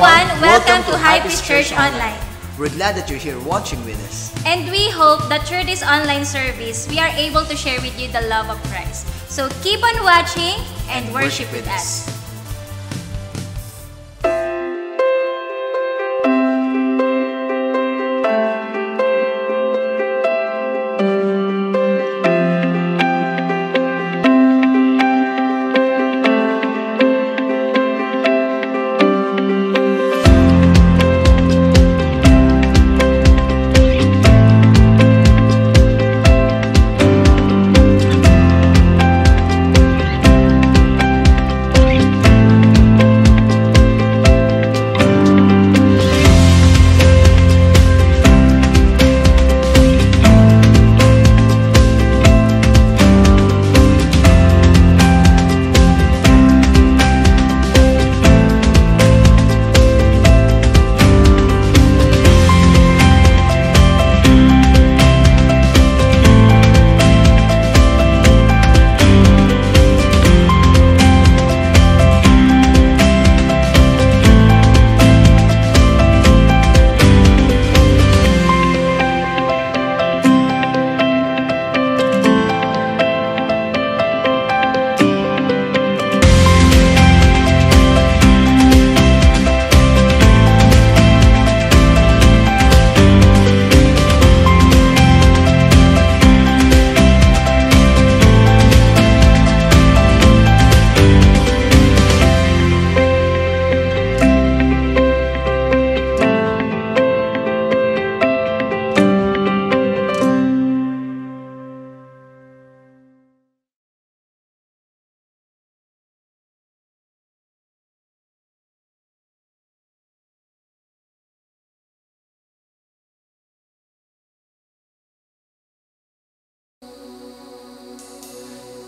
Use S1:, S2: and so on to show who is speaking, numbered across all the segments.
S1: everyone, welcome to Hypebeast Church Online.
S2: We're glad that you're here watching with us.
S1: And we hope that through this online service, we are able to share with you the love of Christ. So keep on watching and worship with us.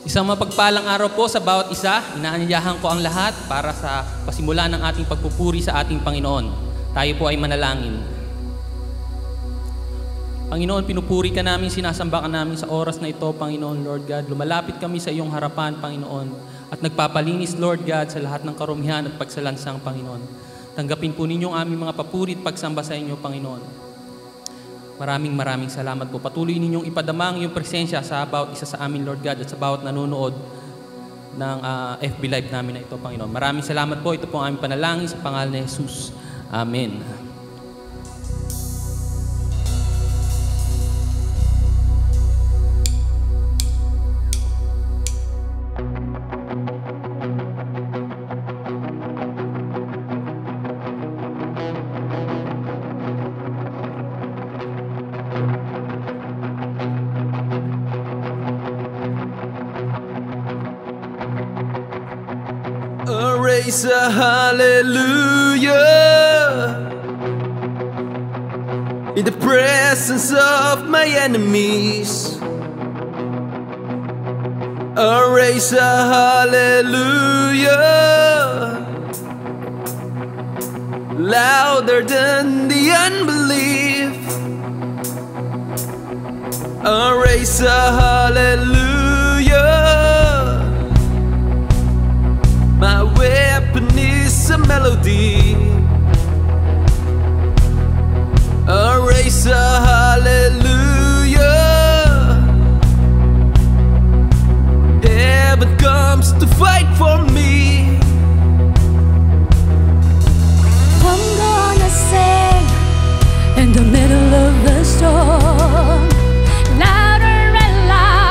S3: Isang mapagpalang araw po sa bawat isa. Inaanyayahan ko ang lahat para sa pasimula ng ating pagpupuri sa ating Panginoon. Tayo po ay manalangin. Panginoon, pinupuri ka namin, sinasamba ka namin sa oras na ito, Panginoon, Lord God. Lumalapit kami sa iyong harapan, Panginoon, at nagpapalinis, Lord God, sa lahat ng karumihan at pagsalansang, Panginoon. Tanggapin po ninyo ang aming mga papuri at pagsamba sa inyo, Panginoon. Maraming salamat po. Patuloy ninyong ipadamang yung presensya sa bawat isa sa amin, Lord God, at sa bawat nanonood ng FB Live namin na ito, Panginoon. Maraming salamat po. Ito po ang aming panalangin sa pangalan ni Jesus. Amen.
S4: Raise a hallelujah in the presence of my enemies. Raise a hallelujah louder than the unbelief. Raise a hallelujah. My weapon is a melody. Raise a hallelujah. Heaven comes to fight for me.
S5: I'm gonna sing in the middle of the storm, louder and louder.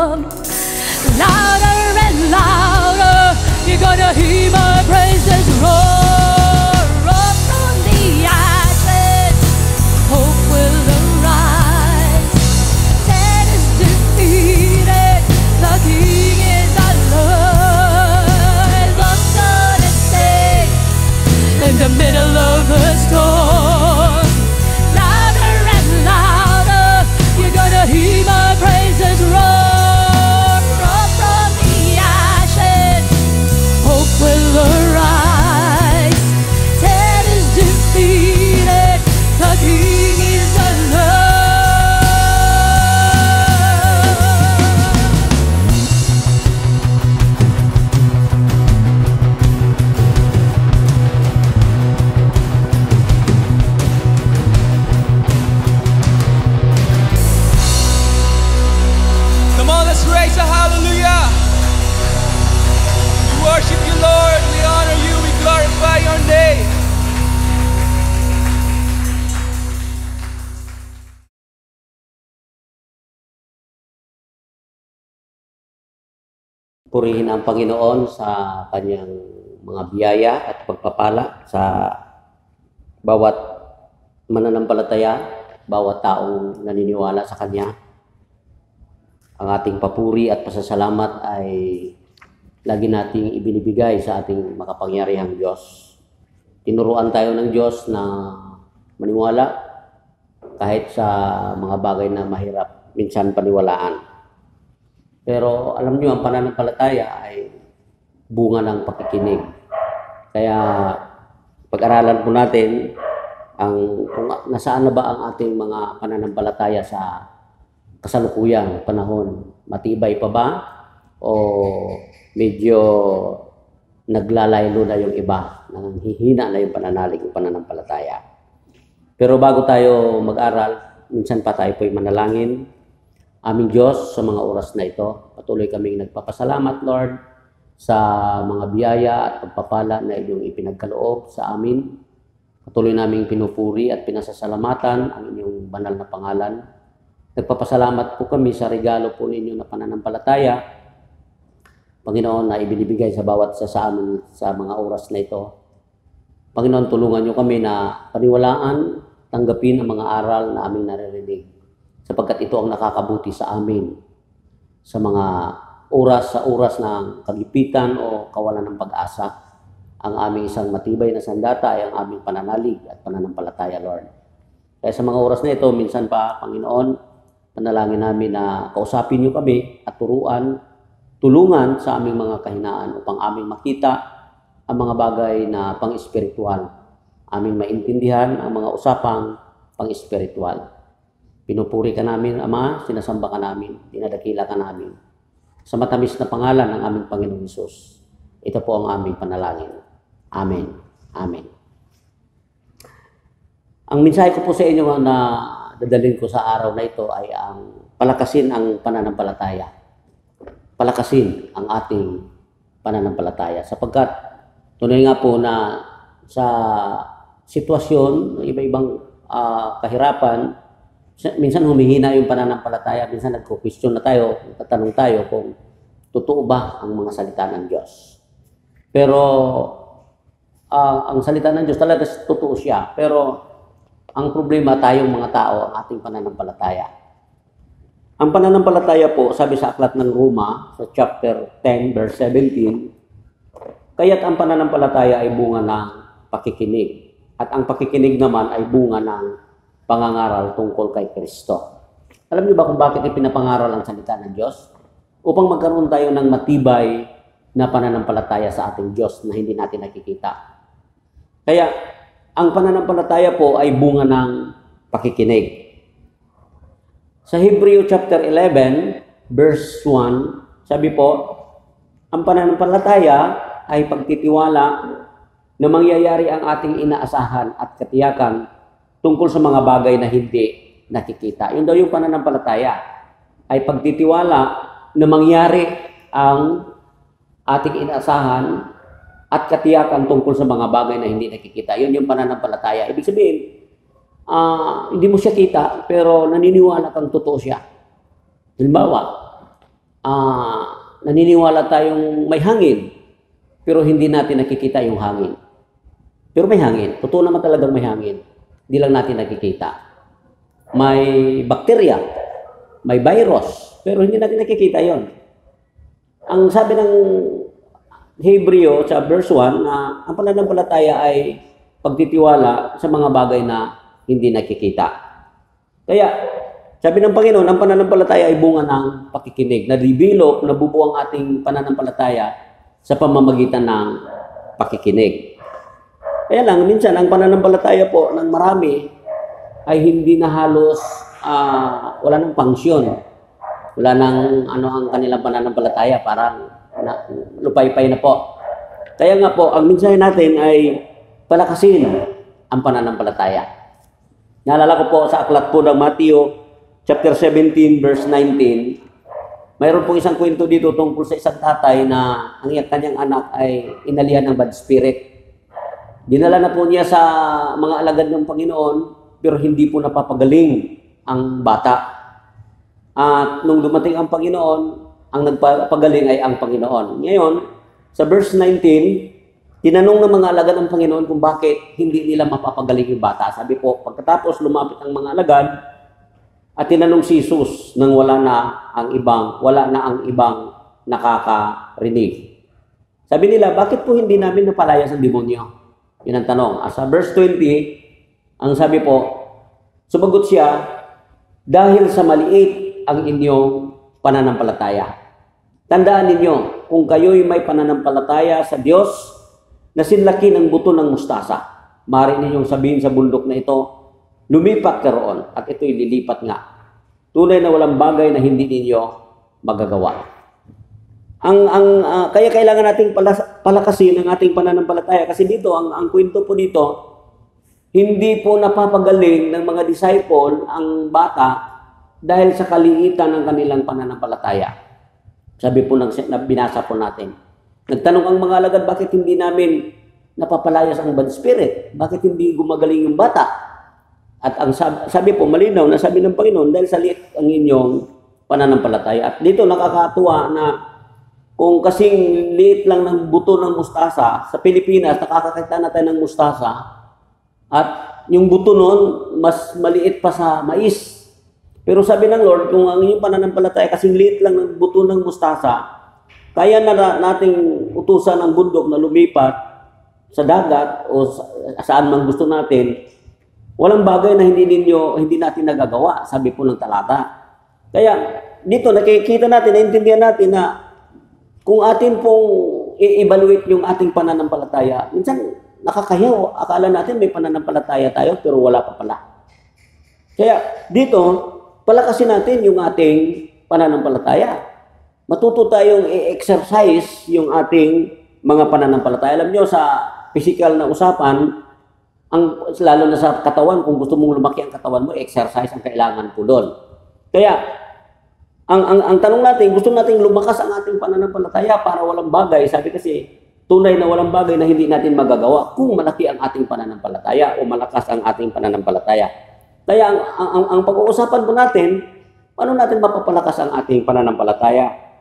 S5: storm. Louder and louder, you're gonna hear my praises roar. Up from the ashes, hope will arise. Death is defeated, the King is alive. I'm gonna sing in the middle of the storm. Louder and louder, you're gonna hear my praises roar. Up from the ashes, hope will arise. Death is defeated, the King is alive.
S4: Come on, let's raise a hallelujah. We worship you, Lord. We honor you. We glorify your name.
S6: Purihin ang Panginoon sa kanyang mga biyaya at pagpapala sa bawat mananampalataya, bawat taong naniniwala sa Kanya. Ang ating papuri at pasasalamat ay lagi nating ibinibigay sa ating makapangyarihang Diyos. Tinuruan tayo ng Diyos na maniwala kahit sa mga bagay na mahirap minsan paniwalaan. Pero alam niyo, ang pananampalataya ay bunga ng pakikinig. Kaya pag-aralan po natin kung nasaan na ba ang ating mga pananampalataya sa kasalukuyang panahon. Matibay pa ba? O medyo naglalaylo na yung iba, nanghihina na yung pananalig, yung pananampalataya. Pero bago tayo mag-aral, minsan pa tayo po'y manalangin. Aming Diyos, sa mga oras na ito, patuloy kaming nagpapasalamat, Lord, sa mga biyaya at pagpapala na inyong ipinagkaloob sa amin. Patuloy naming pinupuri at pinasasalamatan ang inyong banal na pangalan. Nagpapasalamat po kami sa regalo po ninyo na pananampalataya, Panginoon, na ibinibigay sa bawat isa sa amin sa mga oras na ito. Panginoon, tulungan niyo kami na paniwalaan, tanggapin ang mga aral na aming naririnig, sapagkat ito ang nakakabuti sa amin sa mga sa oras ng kagipitan o kawalan ng pag-asa. Ang aming isang matibay na sandata ay ang aming pananalig at pananampalataya, Lord. Kaya sa mga oras na ito, minsan pa, Panginoon, panalangin namin na kausapin niyo kami at tulungan sa aming mga kahinaan upang aming makita ang mga bagay na pang-espiritual. Aming maintindihan ang mga usapang pang-espiritual. Pinupuri ka namin, Ama, sinasamba ka namin, dinadakila ka namin. Sa matamis na pangalan ng aming Panginoong Hesus, ito po ang aming panalangin. Amen. Amen. Ang mensahe ko po sa inyo na dadalhin ko sa araw na ito ay ang palakasin ang pananampalataya. Palakasin ang ating pananampalataya. Sapagkat tunay nga po na sa sitwasyon, iba-ibang kahirapan, minsan humihina yung pananampalataya, minsan nagko-question na tayo, tatanong tayo kung totoo ba ang mga salita ng Diyos. Pero ang salita ng Diyos talaga totoo siya. Pero ang problema tayong mga tao, ang ating pananampalataya. Ang pananampalataya po, sabi sa aklat ng Roma, sa chapter 10, verse 17, kaya't ang pananampalataya ay bunga ng pakikinig. At ang pakikinig naman ay bunga ng pangangaral tungkol kay Kristo. Alam niyo ba kung bakit ipinapangaral ang salita ng Diyos? Upang magkaroon tayo ng matibay na pananampalataya sa ating Diyos na hindi natin nakikita. Kaya, ang pananampalataya po ay bunga ng pakikinig. Sa Hebreo chapter 11, verse 1, sabi po, ang pananampalataya ay pagtitiwala na mangyayari ang ating inaasahan at katiyakan tungkol sa mga bagay na hindi nakikita. Yun daw yung pananampalataya, ay pagtitiwala na mangyari ang ating inaasahan at katiyakan tungkol sa mga bagay na hindi nakikita. Yun yung pananampalataya. Ibig sabihin, hindi mo siya kita, pero naniniwala kang totoo siya. Halimbawa, naniniwala tayong may hangin, pero hindi natin nakikita yung hangin. Pero may hangin. Totoo naman talagang may hangin. Hindi lang natin nakikita. May bakterya, may virus, pero hindi natin nakikita yon. Ang sabi ng Hebreo sa verse 1 na ang pananampalataya ay pagtitiwala sa mga bagay na hindi nakikita. Kaya, sabi ng Panginoon, ang pananampalataya ay bunga ng pakikinig. Na-develop, nabubuo ang ating pananampalataya sa pamamagitan ng pakikinig. Kaya lang, minsan, ang pananampalataya po ng marami ay hindi na halos, wala nang funksyon. Wala nang ang kanilang pananampalataya, parang lupay-pay na po. Kaya nga po, ang mensahe natin ay palakasin ang pananampalataya. Naalala ko po sa aklat po ng Matthew chapter 17 verse 19. Mayroon pong isang kwento dito tungkol sa isang tatay na ang kanyang anak ay inalihan ng bad spirit. Dinala na po niya sa mga alagad ng Panginoon pero hindi po napapagaling ang bata. At nung dumating ang Panginoon, ang nagpapagaling ay ang Panginoon. Ngayon, sa verse 19, tinanong ng mga alagad ng Panginoon kung bakit hindi nila mapapagaling yung bata. Sabi po, pagkatapos lumapit ang mga alagad at tinanong si Jesus nang wala na ang ibang nakakarinig. Sabi nila, bakit po hindi namin napalayas ang demonyo? Yun ang tanong. Sa verse 20, ang sabi po, sumagot siya, dahil sa maliit ang inyong pananampalataya. Tandaan ninyo, kung kayo'y may pananampalataya sa Diyos, na sinlaki ng buto ng mustasa, maaari ninyong sabihin sa bundok na ito, lumipat ka roon, at ito'y lilipat nga. Tunay na walang bagay na hindi ninyo magagawa. Kaya kailangan nating palakasin ang ating pananampalataya, kasi dito, ang kwento po dito, hindi po napapagaling ng mga disciple ang bata dahil sa kaliitan ng kanilang pananampalataya. Sabi po binasa po natin. Nagtanong ang mga alagad, bakit hindi namin napapalayas ang bad spirit? Bakit hindi gumagaling yung bata? At ang sabi po, malinaw na sabi ng Panginoon, dahil sa liit ang inyong pananampalataya. At dito nakakatuwa na kung kasing liit lang ng buto ng mustasa, sa Pilipinas, nakakakita na tayo ng mustasa, at yung buto nun, mas maliit pa sa mais. Pero sabi ng Lord, kung ang inyong pananampalataya, kasing liit lang ng buto ng mustasa, kaya na nating utusan ng bundok na lumipat sa dagat o saan man gusto natin, walang bagay na hindi natin nagagawa, sabi po ng talata. Kaya dito nakikita natin, naintindihan natin na kung atin pong i-evaluate yung ating pananampalataya, minsan nakakahiyaw, akala natin may pananampalataya tayo pero wala pa pala. Kaya dito, palakasin natin yung ating pananampalataya. Matuto tayong i-exercise yung ating mga pananampalataya. Alam nyo, sa physical na usapan, lalo na sa katawan, kung gusto mong lumaki ang katawan mo, exercise ang kailangan po doon. Kaya, ang tanong natin, gusto nating lumakas ang ating pananampalataya para walang bagay. Sabi kasi, tunay na walang bagay na hindi natin magagawa kung malaki ang ating pananampalataya o malakas ang ating pananampalataya. Kaya, ang pag-uusapan po natin, paano natin mapapalakas ang ating pananampalataya?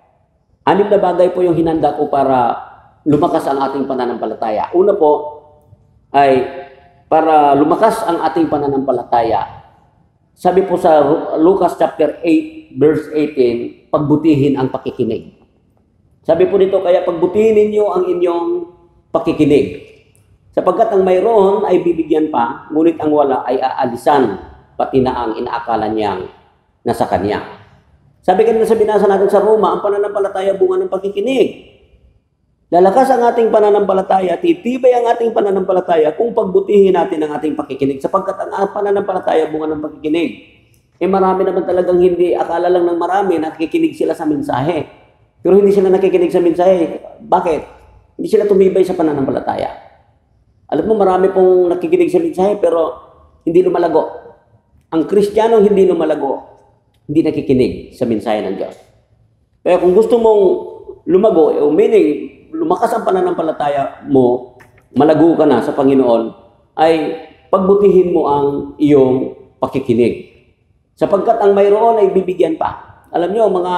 S6: 6 na bagay po yung hinanda ko para lumakas ang ating pananampalataya. Una po ay para lumakas ang ating pananampalataya. Sabi po sa Lucas chapter 8 verse 18, pagbutihin ang pakikinig. Sabi po dito, kaya pagbutihin ninyo ang inyong pakikinig. Sapagkat ang mayroon ay bibigyan pa, ngunit ang wala ay aalisan, pati na ang inaakala niyang nasa kanya. Sabi kanina sa binasa natin sa Roma, ang pananampalataya bunga ng pakikinig. Lalakas ang ating pananampalataya, titibay ang ating pananampalataya kung pagbutihin natin ang ating pakikinig. Sapagkat ang pananampalataya bunga ng pakikinig. Marami naman talagang hindi, akala lang ng marami, nakikinig sila sa mensahe. Pero hindi sila nakikinig sa mensahe. Bakit? Hindi sila tumibay sa pananampalataya. Alam mo, marami pong nakikinig sa mensahe pero hindi lumalago. Ang Kristiyanong hindi lumalago, hindi nakikinig sa mensahe ng Diyos. Kaya kung gusto mong lumago, meaning lumakas ang pananampalataya mo, malago ka na sa Panginoon, ay pagbutihin mo ang iyong pakikinig. Sapagkat ang mayroon ay bibigyan pa. Alam nyo, mga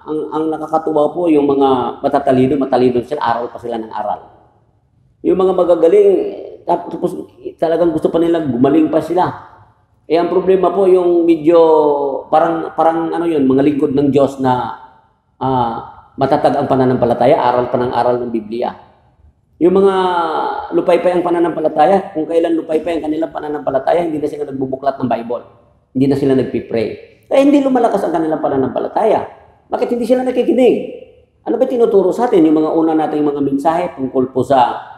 S6: ang nakakatuwa po, yung mga matalino sila, aral pa sila ng aral. Yung mga magagaling, tapos talagang gusto pa nilang gumaling pa sila. Ang problema po yung medyo parang ano yun, mga lingkod ng Diyos na matatag ang pananampalataya, aral pa ng aral ng Biblia. Yung mga lupaypay ang pananampalataya, kung kailan lupaypay ang kanilang pananampalataya, hindi na sila nagbubuklat ng Bible. Hindi na sila nagpipray. Kaya hindi lumalakas ang kanilang pananampalataya. Bakit hindi sila nakikinig? Ano ba tinuturo sa atin? Yung mga una nating mga mensahe tungkol po sa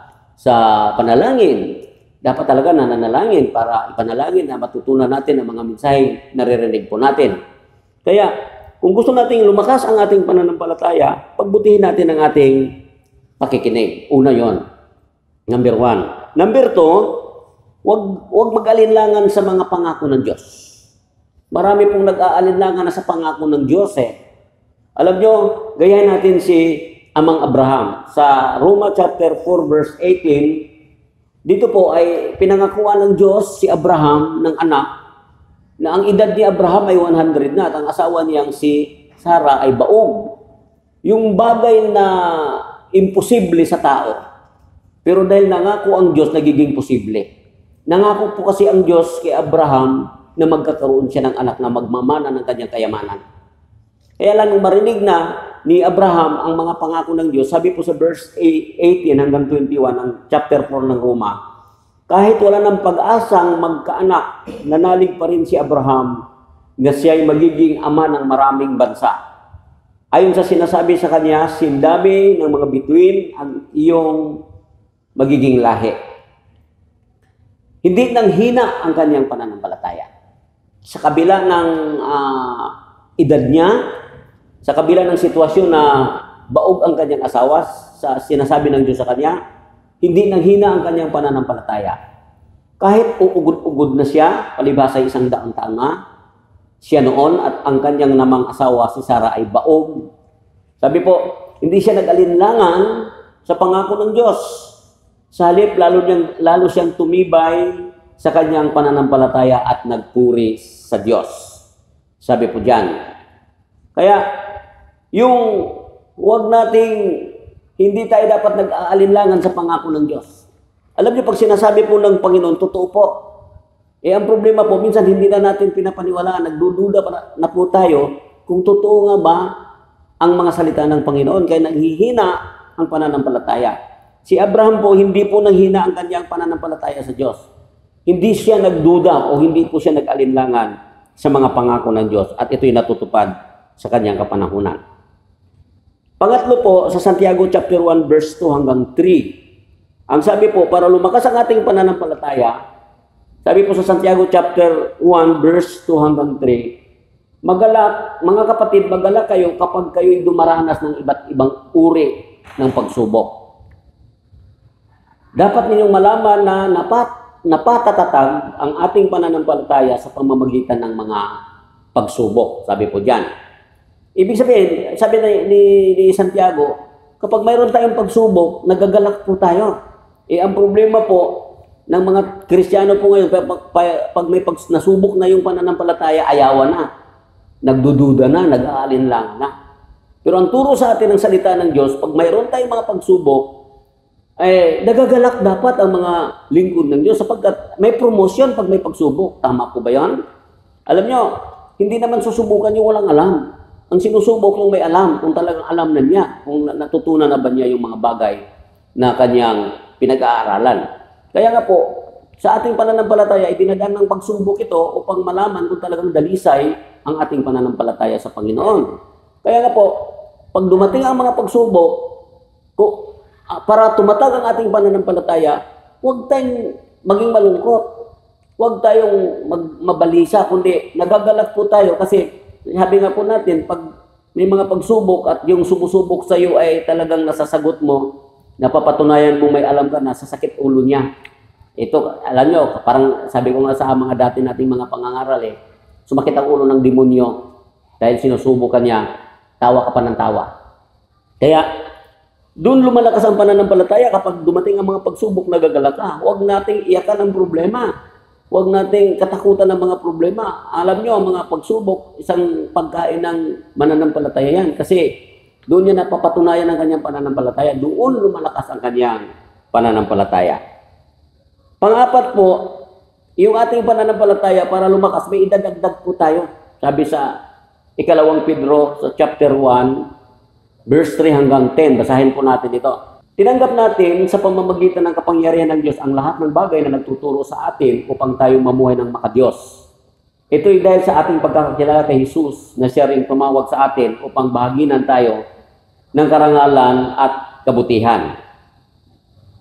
S6: panalangin. Dapat talaga nananalangin para ipanalangin na matutunan natin ang mga mensahe na naririnig po natin. Kaya, kung gusto nating lumakas ang ating pananampalataya, pagbutihin natin ang ating pakikinig. Una yon. Number 1. Number 2, wag mag-alinlangan sa mga pangako ng Diyos. Marami pong nag-aalinlangan na sa pangako ng Diyos Alam nyo, gayahin natin si Amang Abraham. Sa Roma chapter 4 verse 18, dito po ay pinangakuan ng Diyos si Abraham ng anak na ang edad ni Abraham ay 100 na at ang asawa niyang si Sarah ay baog. Yung bagay na imposible sa tao, pero dahil nangako ang Diyos, nagiging posible. Nangako po kasi ang Diyos kay Abraham na magkakaroon siya ng anak na magmamana ng kanyang kayamanan. Kaya lang marinig na ni Abraham ang mga pangako ng Diyos, sabi po sa verse 18 hanggang 21 ng chapter 4 ng Roma, kahit wala ng pag-asang magkaanak, nanalig pa rin si Abraham na siya ay magiging ama ng maraming bansa. Ayon sa sinasabi sa kanya, sindami ng mga bituin ang iyong magiging lahi. Hindi nang hina ang kanyang pananampalataya. Sa kabila ng edad niya, sa kabila ng sitwasyon na baog ang kanyang asawa, sa sinasabi ng Diyos sa kanya, hindi nang hina ang kanyang pananampalataya. Kahit uugod-ugod na siya, palibhasa 100 taon na, siya noon at ang kanyang namang asawa si Sarah ay baog. Sabi po, hindi siya nag-alinlangan sa pangako ng Diyos. Sa halip, lalo siyang tumibay sa kanyang pananampalataya at nagpuri sa Diyos. Sabi po diyan. Kaya, yung huwag nating, hindi tayo dapat nag-aalinlangan sa pangako ng Diyos. Alam niyo, pag sinasabi po ng Panginoon, totoo po. Ang problema po, minsan hindi na natin pinapaniwalaan, nagdududa na po tayo kung totoo nga ba ang mga salita ng Panginoon, kaya naghihina ang pananampalataya. Si Abraham po, hindi po nanghina ang kanyang pananampalataya sa Diyos. Hindi siya nagduda o hindi po siya nag-alinlangan sa mga pangako ng Diyos at ito'y natutupad sa kanyang kapanahunan. Pangatlo po, sa Santiago chapter 1 verse 2 hanggang 3. Ang sabi po, para lumakas ang ating pananampalataya, sabi po sa Santiago chapter 1 verse 2 hanggang 3, magalak, mga kapatid, magalak kayo kapag kayo'y dumaranas ng iba't ibang uri ng pagsubok. Dapat ninyong malaman na napatatatag ang ating pananampalataya sa pamamagitan ng mga pagsubok. Sabi po diyan. Ibig sabihin, sabi ni Santiago, kapag mayroon tayong pagsubok, nagagalak po tayo. Ang problema po ng mga Kristiyano po ngayon, pag may nasubok na yung pananampalataya, ayawan na. Nagdududa na, nag-aalinlangan na. Pero ang turo sa atin ng salita ng Diyos, pag mayroon tayong mga pagsubok, nagagalak dapat ang mga lingkod ng Diyos sapagkat may promotion pag may pagsubok. Tama po ba yan? Alam nyo, hindi naman susubukan yung walang alam. Ang sinusubok yung may alam, kung talagang alam na niya, kung natutunan na ba niya yung mga bagay na kanyang pinag-aaralan. Kaya nga po, sa ating pananampalataya, idinadaan ng pagsubok ito upang malaman kung talagang dalisay ang ating pananampalataya sa Panginoon. Kaya nga po, pag dumating ang mga pagsubok, para tumatag ang ating pananampalataya, huwag tayong maging malungkot. Huwag tayong mabalisa, kundi nagagalak po tayo kasi sabi nga po natin, pag may mga pagsubok at yung sumusubok sa iyo ay talagang nasasagot mo, napapatunayan mo may alam ka na sasakit ulo niya. Ito, alam nyo, parang sabi ko nga sa mga dati nating mga pangangaral sumakit ang ulo ng demonyo dahil sinusubukan niya, tawa ka pa ng tawa. Kaya, doon lumalakas ang pananampalataya kapag dumating ang mga pagsubok, nagagalak ka. Huwag nating iyakan ang problema. Huwag nating katakutan ng mga problema. Alam nyo, ang mga pagsubok, isang pagkain ng mananampalataya yan. Kasi doon niya napapatunayan ang kanyang pananampalataya. Doon lumalakas ang kanyang pananampalataya. Pang-apat po, yung ating pananampalataya para lumakas, may idadagdag po tayo. Sabi sa ikalawang Pedro sa chapter 1, verse 3 hanggang 10. Basahin po natin ito. Tinanggap natin sa pamamagitan ng kapangyarihan ng Diyos ang lahat ng bagay na nagtuturo sa atin upang tayo mamuhay ng makadiyos. Ito'y dahil sa ating pagkakakilala kay Jesus na siya ring tumawag sa atin upang bahaginan tayo ng karangalan at kabutihan.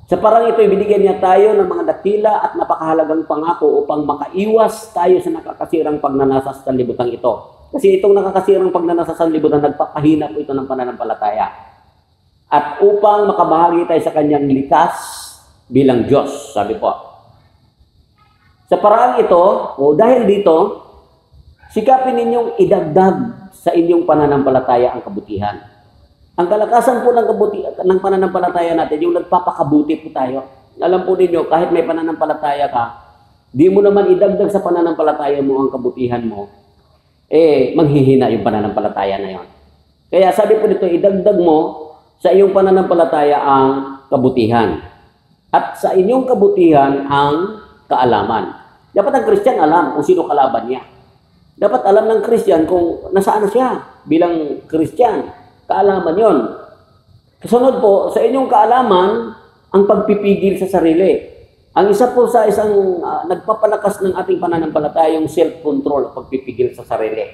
S6: Sa parang ito'y binigyan niya tayo ng mga dakila at napakahalagang pangako upang makaiwas tayo sa nakakasirang pagnanasa sa sanlibutan ito. Kasi itong nakakasirang pagnanasa sa sanlibutan, nagpapahina po ito ng pananampalataya. At upang makabahagi tayo sa kanyang likas bilang Diyos, sabi po. Sa parang ito, o dahil dito, sikapin ninyong idagdag sa inyong pananampalataya ang kabutihan. Ang kalakasan po ng pananampalataya natin, yung nagpapakabuti po tayo. Alam po ninyo, kahit may pananampalataya ka, di mo naman idagdag sa pananampalataya mo ang kabutihan mo, manghihina yung pananampalataya na yon. Kaya sabi po dito, idagdag mo sa iyong pananampalataya ang kabutihan. At sa inyong kabutihan ang kaalaman. Dapat ang Christian alam kung sino kalaban niya. Dapat alam ng Christian kung nasaan na siya bilang Christian. Kaalaman yon. Kasunod po, sa inyong kaalaman, ang pagpipigil sa sarili. Ang isa po sa isang nagpapalakas ng ating pananampalataya, yung self-control, pagpipigil sa sarili.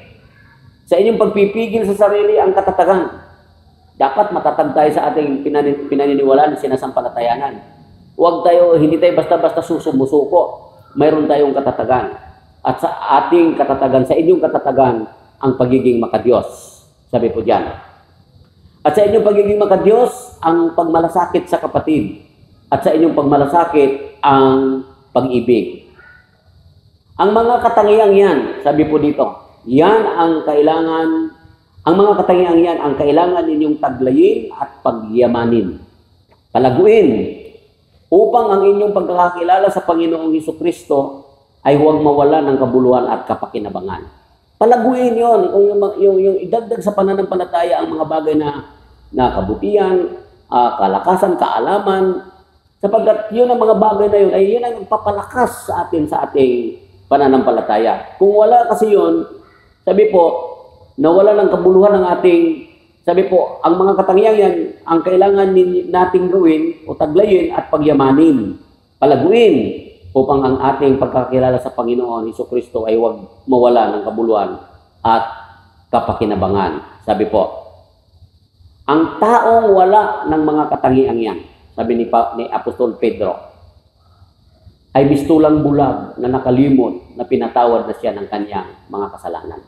S6: Sa inyong pagpipigil sa sarili, ang katatagan. Dapat matatag tayo sa ating pinaniniwalaan, sinasampalatayanan. Hindi tayo basta-basta susumusuko. Mayroon tayong katatagan. At sa ating katatagan, sa inyong katatagan, ang pagiging makadiyos. Sabi po diyan. At sa inyong pagiging makadiyos, ang pagmalasakit sa kapatid. At sa inyong pagmalasakit, ang pag-ibig. Ang mga katangiang yan, sabi po dito, yan ang kailangan. Ang mga katangiang yan ang kailangan ninyong taglayin at pagyamanin. Palaguin upang ang inyong pagkakakilala sa Panginoong Hesukristo ay huwag mawala ng kabuluhan at kapakinabangan. Palaguin yon, yung idagdag sa pananampalataya ang mga bagay na kabutihan, kalakasan, kaalaman, sapagkat yun ang mga bagay na yun ay yun ang nagpapalakas sa ating pananampalataya. Kung wala kasi yun, sabi po, nawala ng kabuluhan ng ating, sabi po, ang mga katangiang yan, ang kailangan nating gawin o taglayin at pagyamanin, palaguin, upang ang ating pagkakilala sa Panginoon Hesukristo ay huwag mawala ng kabuluhan at kapakinabangan. Sabi po, ang taong wala ng mga katangiang yan, sabi ni Apostol Pedro, ay bistulang bulag na nakalimot na pinatawad na siya ng kanyang mga kasalanan.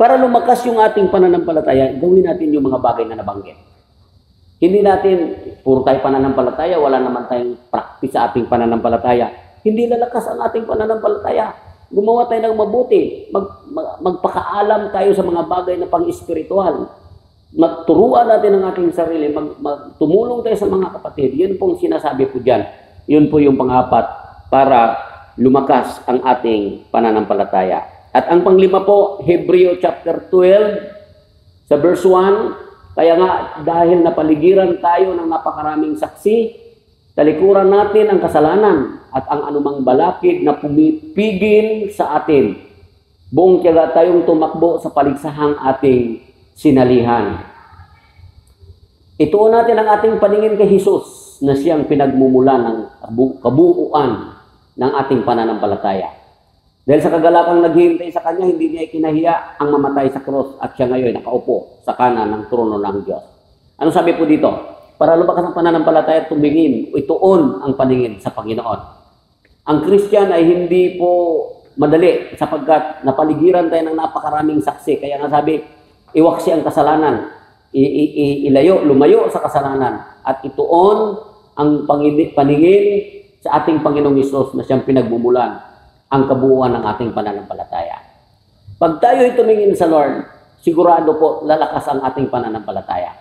S6: Para lumakas yung ating pananampalataya, gawin natin yung mga bagay na nabanggit. Hindi natin, puro tayo pananampalataya, wala naman tayong practice sa ating pananampalataya. Hindi lalakas ang ating pananampalataya. Gumawa tayo ng mabuti. Magpakaalam tayo sa mga bagay na pang-espiritual. Magturuan natin ang ating sarili. Tumulong tayo sa mga kapatid. Yun pong sinasabi po dyan. Yun po yung pang-apat para lumakas ang ating pananampalataya. At ang panglima po, Hebreo chapter 12, sa verse 1, kaya nga dahil napaligiran tayo ng napakaraming saksi, talikuran natin ang kasalanan at ang anumang balakid na pumipigil sa atin. Buong tiyaga tayong tumakbo sa paligsahang ating sinalihan. Ituon natin ang ating paningin kay Jesus na siyang pinagmumula ng kabuuan ng ating pananampalataya. Dahil sa kagalakang naghihintay sa kanya, hindi niya ikinahiya ang mamatay sa cross at siya ngayon nakaupo sa kanan ng trono ng Diyos. Ano sabi po dito? Para lumakas ang pananampalataya, tumingin, ituon ang paningin sa Panginoon. Ang Christian ay hindi po madali sapagkat napaligiran tayo ng napakaraming saksi. Kaya nga sabi, iwaksi ang kasalanan, lumayo sa kasalanan at ituon ang paningin sa ating Panginoong Hesus na siyang pinagmumulan ang kabuuan ng ating pananampalataya. Pag tayo tumingin sa Lord, sigurado po lalakas ang ating pananampalataya.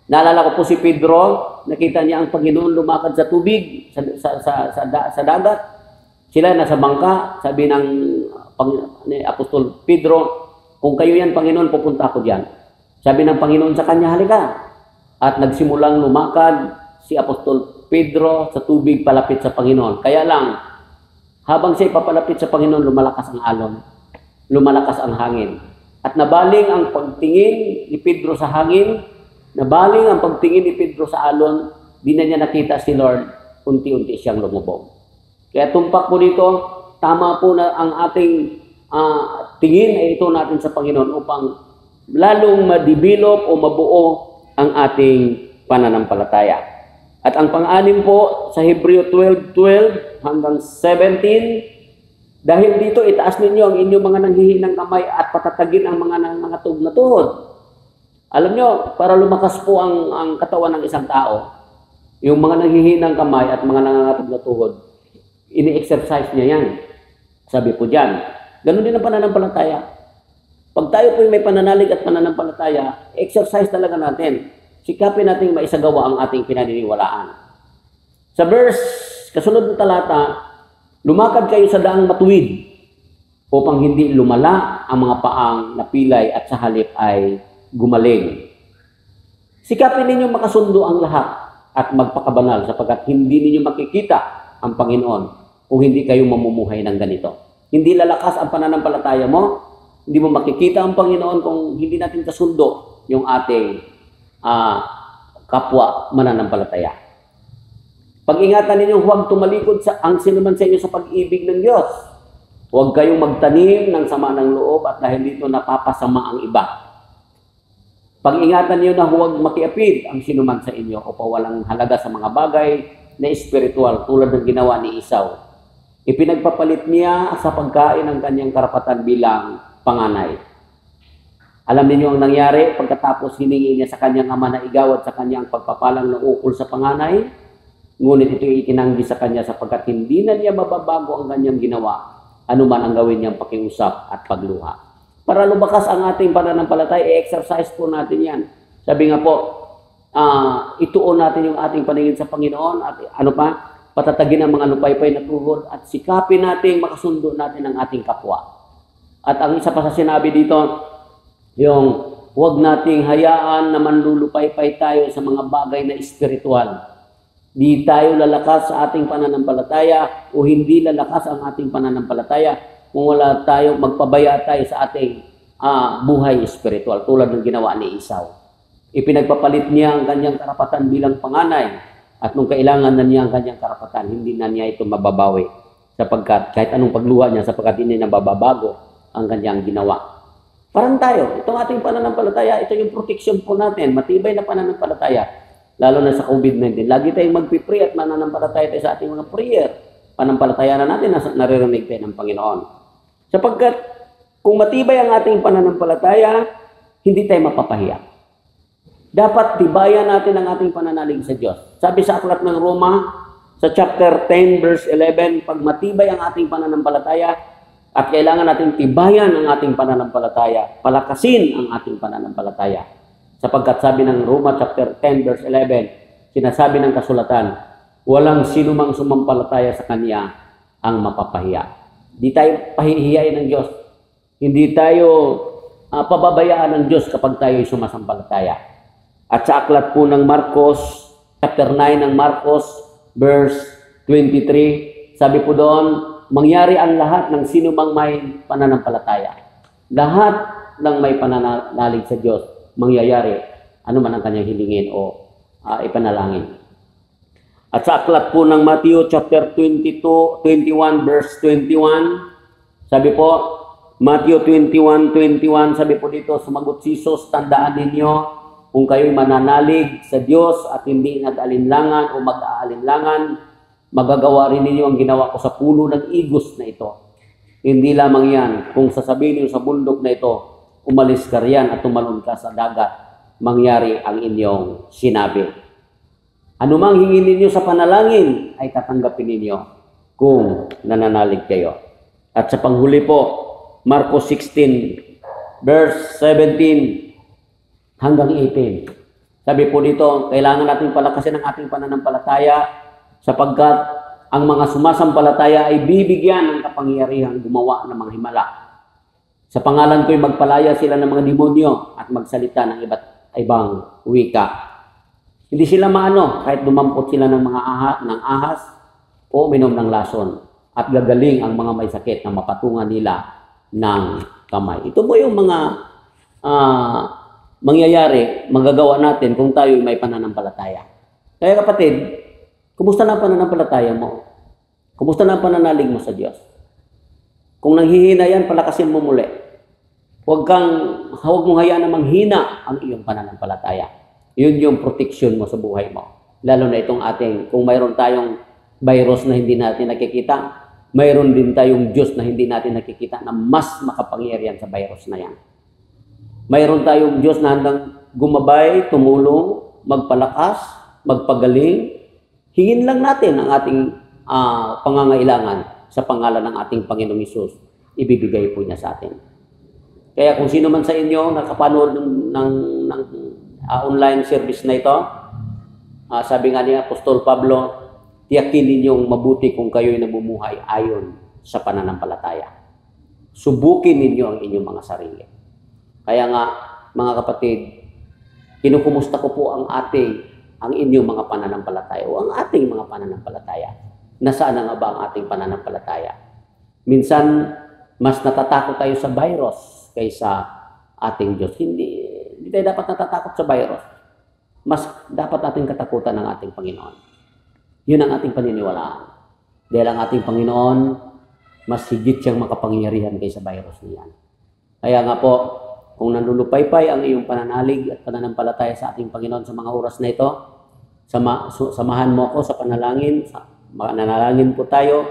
S6: Naalala ko po si Pedro, nakita niya ang Panginoon lumakad sa tubig, sa dagat. Sila nasa bangka, sabi ni Apostol Pedro, kung kayo yan, Panginoon, pupunta ako diyan. Sabi ng Panginoon sa kanya, halika. At nagsimulang lumakad si Apostol Pedro sa tubig palapit sa Panginoon. Kaya lang, habang siya papalapit sa Panginoon, lumalakas ang alon. Lumalakas ang hangin. At nabaling ang pagtingin ni Pedro sa hangin, nabaling ang pagtingin ni Pedro sa alon, di na niya nakita si Lord, unti-unti siyang lumubog. Kaya tumpak po dito, tama po na ang ating tingin ay ito natin sa Panginoon upang lalong ma-develop o mabuo ang ating pananampalataya. At ang pang-anim po sa Hebreo 12:12 hanggang 17, dahil dito itaas ninyo ang inyong mga nanghihinang kamay at patatagin ang mga nangangatog na tuhod. Alam nyo, para lumakas po ang katawan ng isang tao, yung mga nanghihinang kamay at mga nangangatog na tuhod, ini-exercise niya yan. Sabi po dyan. Ganun din ang pananampalataya. Pag tayo po may pananalig at pananampalataya, exercise talaga natin. Sikapin natin maisagawa ang ating pinaniniwalaan. Sa verse, kasunod na talata, lumakad kayo sa daang matuwid upang hindi lumala ang mga paang napilay at sa halip ay gumaling. Sikapin ninyo makasundo ang lahat at magpakabanal sapagkat hindi ninyo makikita ang Panginoon kung hindi kayo mamumuhay ng ganito. Hindi lalakas ang pananampalataya mo, hindi mo makikita ang Panginoon kung hindi natin kasundo yung ating kapwa mananampalataya. Pag-ingatan ninyo, huwag tumalikod ang sinuman sa inyo sa pag-ibig ng Diyos. Huwag kayong magtanim ng sama ng loob at dahil dito napapasama ang iba. Pag-ingatan niyo na huwag makiapid ang sinuman sa inyo o pawalang halaga sa mga bagay na espiritual tulad ng ginawa ni Esau. Ipinagpapalit niya sa pagkain ang kanyang karapatan bilang panganay. Alam niyo ang nangyari pagkatapos hiningi niya sa kanyang ama na igawad sa kanyang pagpapalang na ukol sa panganay, ngunit ito itinanggi sa kanya sapagkat hindi na niya mababago ang kanyang ginawa, anuman ang gawin niyang pakiusap at pagluha. Para lumakas ang ating pananampalataya, i-exercise po natin yan. Sabi nga po, ituon natin yung ating paningin sa Panginoon at patatagin ang mga lupaypay na tuhod at sikapin natin, makasundo natin ang ating kapwa. At ang isa pa sa sinabi dito, yung huwag nating hayaan na manlulupaypay tayo sa mga bagay na espiritual. Di tayo lalakas sa ating pananampalataya o hindi lalakas ang ating pananampalataya kung wala tayo, magpabaya tayo sa ating buhay espiritual tulad ng ginawa ni Esau. Ipinagpapalit niya ang kanyang karapatan bilang panganay at nung kailangan na niya ang kanyang karapatan, hindi na niya ito mababawi sapagkat kahit anong pagluha niya sapagkat hindi na bababago ang kanyang ginawa. Parang tayo, itong ating pananampalataya, ito yung protection po natin, matibay na pananampalataya, lalo na sa COVID-19. Lagi tayong magpipray at mananampalataya tayo sa ating mga prayer. Panampalataya na natin na naririnig tayo ng Panginoon. Sapagkat kung matibay ang ating pananampalataya, hindi tayo mapapahiya. Dapat tibayan natin ang ating pananalig sa Diyos. Sabi sa aklat ng Roma, sa chapter 10 verse 11, pag matibay ang ating pananampalataya, at kailangan natin tibayan ang ating pananampalataya, palakasin ang ating pananampalataya. Sapagkat sabi ng Roma chapter 10 verse 11, sinasabi ng kasulatan, walang sinumang sumampalataya sa Kanya ang mapapahiya. Di tayo pahihiyain ng Diyos. Hindi tayo pababayaan ng Diyos kapag tayo sumasampalataya. At sa aklat po ng Marcos, chapter 9 ng Marcos, verse 23, sabi po doon, mangyari ang lahat ng sino mang may pananampalataya. Lahat ng may pananalig sa Diyos, mangyayari, ano man ang kanyang hilingin o ipanalangin. At sa aklat po ng Matthew chapter 21 verse 21, sabi po, Matthew 21:21, sabi po dito, sumagot si Jesus, tandaan ninyo, kung kayo'y mananalig sa Diyos at hindi nag-alinlangan o mag-aalinlangan, magagawa rin ninyo ang ginawa ko sa puno ng igos na ito. Hindi lamang yan, kung sasabihin niyo sa bundok na ito, umalis ka riyan at tumalon ka sa dagat, mangyari ang inyong sinabi. Anumang hingin ninyo sa panalangin, ay tatanggapin ninyo kung nananalig kayo. At sa panghuli po, Marcos 16, verse 17 hanggang 18. Sabi po dito, kailangan natin palakasin ang ating pananampalataya sapagkat ang mga sumasampalataya ay bibigyan ng kapangyarihang gumawa ng mga himala. Sa pangalan ko'y magpalaya sila ng mga demonyo at magsalita ng iba't ibang wika. Hindi sila maano kahit dumampot sila ng mga ahas o minom ng lason, at gagaling ang mga may sakit na mapatungan nila ng kamay. Ito po yung mga mangyayari, magagawa natin kung tayo may pananampalataya. Kaya kapatid, kumusta na ang pananampalataya mo? Kumusta na ang pananalig mo sa Diyos? Kung nanghihina yan, palakasin mo muli. Huwag mong hayaan na manghina ang iyong pananampalataya. Yun yung protection mo sa buhay mo. Lalo na itong kung mayroon tayong virus na hindi natin nakikita, mayroon din tayong Diyos na hindi natin nakikita na mas makapangyarihan sa virus na yan. Mayroon tayong Diyos na handang gumabay, tumulong, magpalakas, magpagaling. Hingin lang natin ang ating pangangailangan sa pangalan ng ating Panginoong Hesus. Ibibigay po niya sa atin. Kaya kung sino man sa inyo nakapanood ng online service na ito, sabi nga ni Apostol Pablo, tiyakin ninyong mabuti kung kayo'y namumuhay ayon sa pananampalataya. Subukin ninyo ang inyong mga sarili. Kaya nga, mga kapatid, kinukumusta ko po ang inyong mga pananampalataya o ang ating mga pananampalataya. Nasaan na nga ba ang ating pananampalataya? Minsan, mas natatakot tayo sa virus kaysa ating Diyos. Hindi tayo dapat natatakot sa virus. Mas dapat natin katakutan ng ating Panginoon. Yun ang ating paniniwalaan. Dahil ang ating Panginoon, mas higit siyang makapangyarihan kaysa virus niyan. Kaya nga po, kung nanlulupaypay ang iyong pananalig at pananampalataya sa ating Panginoon sa mga oras na ito, samahan mo ako sa panalangin. Mananalangin po tayo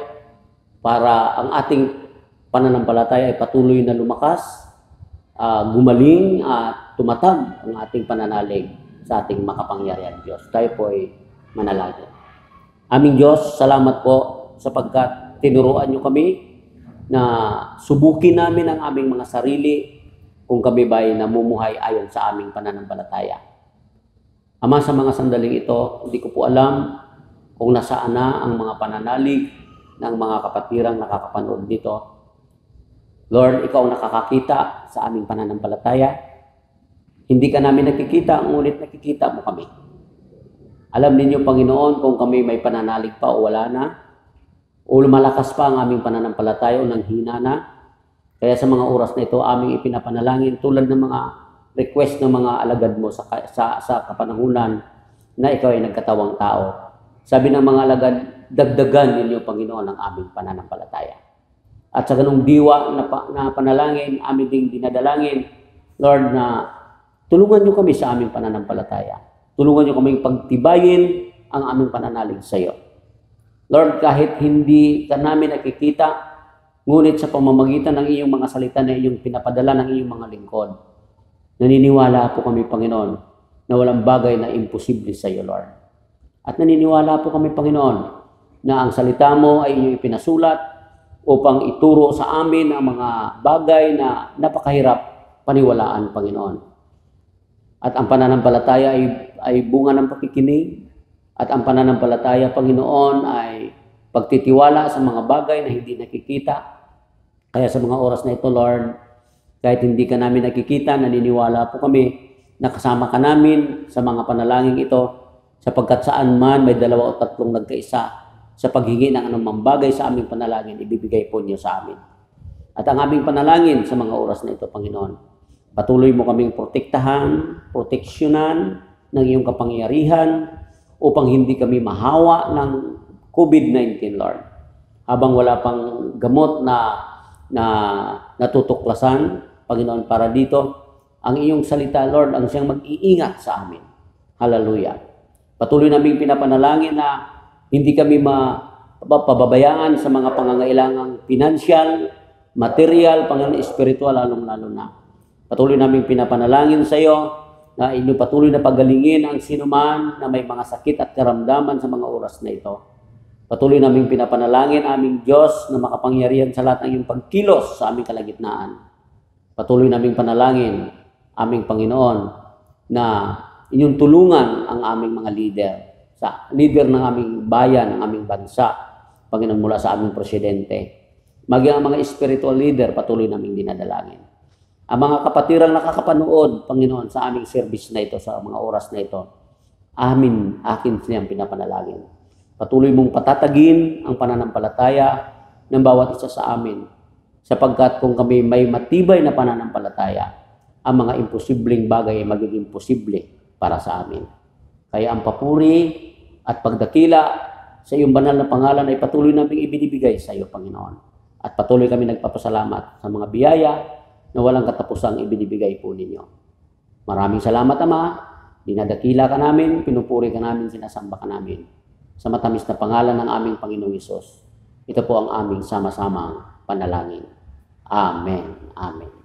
S6: para ang ating pananampalataya ay patuloy na lumakas, gumaling at tumatag ang ating pananalig sa ating makapangyarihan Diyos. Tayo po ay manalangin. Aming Diyos, salamat po sapagkat tinuruan niyo kami na subukin namin ang aming mga sarili kung kami ba ay namumuhay ayon sa aming pananampalataya. Ama, sa mga sandaling ito, hindi ko po alam kung nasaan na ang mga pananalig ng mga kapatirang nakakapanood dito. Lord, ikaw ang nakakakita sa aming pananampalataya. Hindi ka namin nakikita, ngunit nakikita mo kami. Alam ninyo, Panginoon, kung kami may pananalig pa o wala na, o lumalakas pa ang aming pananampalataya o nanghina na. Kaya sa mga oras na ito, aming ipinapanalangin tulad ng mga request ng mga alagad mo sa kapanahunan na ikaw ay nagkatawang tao. Sabi ng mga alagad, dagdagan ninyo, Panginoon, ang aming pananampalataya. At sa ganung diwa na panalangin, aming ding dinadalangin, Lord, na tulungan niyo kami sa aming pananampalataya. Tulungan niyo kaming pagtibayin ang aming pananalig sa iyo. Lord, kahit hindi ka namin nakikita, ngunit sa pamamagitan ng iyong mga salita na iyong pinapadala ng iyong mga lingkod, naniniwala po kami, Panginoon, na walang bagay na imposible sa iyo, Lord. At naniniwala po kami, Panginoon, na ang salita mo ay iyong ipinasulat upang ituro sa amin ang mga bagay na napakahirap paniwalaan, Panginoon. At ang pananampalataya ay bunga ng pakikinig. At ang pananampalataya, Panginoon, ay pagtitiwala sa mga bagay na hindi nakikita. Kaya sa mga oras na ito, Lord, kahit hindi ka namin nakikita, naniniwala po kami na kasama ka namin sa mga panalangin ito, sapagkat saan man may 2 o 3 nagkaisa sa paghingi ng anumang bagay sa aming panalangin, ibibigay po niyo sa amin. At ang aming panalangin sa mga oras na ito, Panginoon, patuloy mo kaming protektahan, proteksyonan ng iyong kapangyarihan upang hindi kami mahawa ng COVID-19, Lord. Habang wala pang gamot na natutuklasan, Panginoon, para dito, ang iyong salita, Lord, ang siyang mag-iingat sa amin. Hallelujah. Patuloy naming pinapanalangin na hindi kami pababayaan sa mga pangangailangang pinansyal, material, Panginoon, espiritual, lalong-lalo na. Patuloy naming pinapanalangin sa iyo na inyong patuloy na pagalingin ang sinuman na may mga sakit at karamdaman sa mga oras na ito. Patuloy naming pinapanalangin aming Diyos na makapangyarihan sa lahat ng iyong pagkilos sa aming kalagitnaan. Patuloy naming panalangin aming Panginoon na inyong tulungan ang aming mga leader ng aming bayan, ng aming bansa, Panginoon, mula sa aming presidente. Maging ang mga spiritual leader, patuloy naming dinadalangin. Ang mga kapatirang nakakapanood, Panginoon, sa aming service na ito, sa mga oras na ito, akin siyang pinapanalangin. Patuloy mong patatagin ang pananampalataya ng bawat isa sa amin. Sapagkat kung kami may matibay na pananampalataya, ang mga imposibleng bagay ay magiging posible para sa amin. Kaya ang papuri at pagdakila sa iyong banal na pangalan ay patuloy naming ibinibigay sa iyo, Panginoon. At patuloy kami nagpapasalamat sa mga biyaya na walang katapusang ibinibigay po ninyo. Maraming salamat, Ama. Dinadakila ka namin, pinupuri ka namin, sinasamba ka namin. Sa matamis na pangalan ng aming Panginoong Hesus, ito po ang aming sama-samang panalangin. Amen. Amen.